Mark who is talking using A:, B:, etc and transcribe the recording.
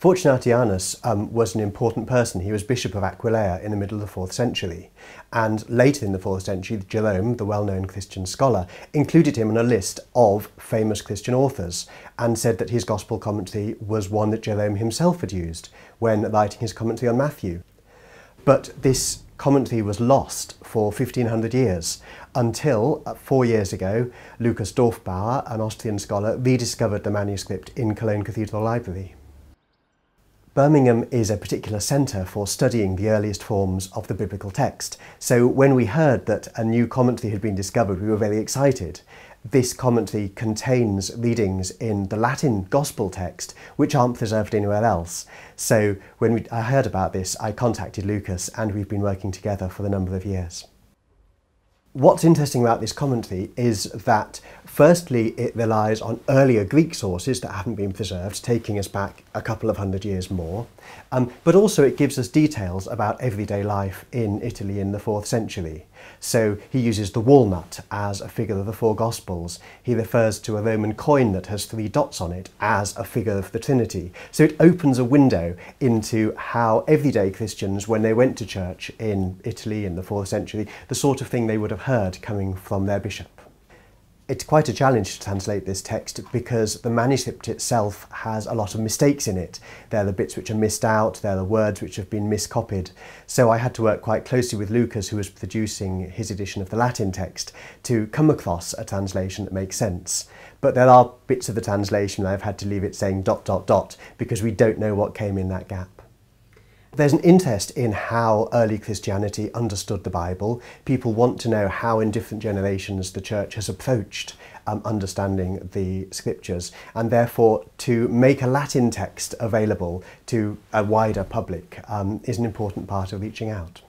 A: Fortunatianus was an important person. He was Bishop of Aquileia in the middle of the 4th century. And later in the 4th century, Jerome, the well-known Christian scholar, included him on a list of famous Christian authors and said that his gospel commentary was one that Jerome himself had used when writing his commentary on Matthew. But this commentary was lost for 1500 years until 4 years ago, Lucas Dorfbauer, an Austrian scholar, rediscovered the manuscript in Cologne Cathedral Library. Birmingham is a particular centre for studying the earliest forms of the biblical text, so when we heard that a new commentary had been discovered, we were very excited. This commentary contains readings in the Latin Gospel text, which aren't preserved anywhere else. So when I heard about this, I contacted Lucas, and we've been working together for a number of years. What's interesting about this commentary is that, firstly, it relies on earlier Greek sources that haven't been preserved, taking us back a couple of hundred years more, but also it gives us details about everyday life in Italy in the 4th century. So he uses the walnut as a figure of the 4 Gospels. He refers to a Roman coin that has 3 dots on it as a figure of the Trinity. So it opens a window into how everyday Christians, when they went to church in Italy in the 4th century, the sort of thing they would have heard coming from their bishop. It's quite a challenge to translate this text because the manuscript itself has a lot of mistakes in it. There are bits which are missed out, there are words which have been miscopied. So I had to work quite closely with Lucas, who was producing his edition of the Latin text, to come across a translation that makes sense. But there are bits of the translation I've had to leave it saying ... because we don't know what came in that gap. There's an interest in how early Christianity understood the Bible. People want to know how in different generations the church has approached understanding the scriptures, and therefore to make a Latin text available to a wider public is an important part of reaching out.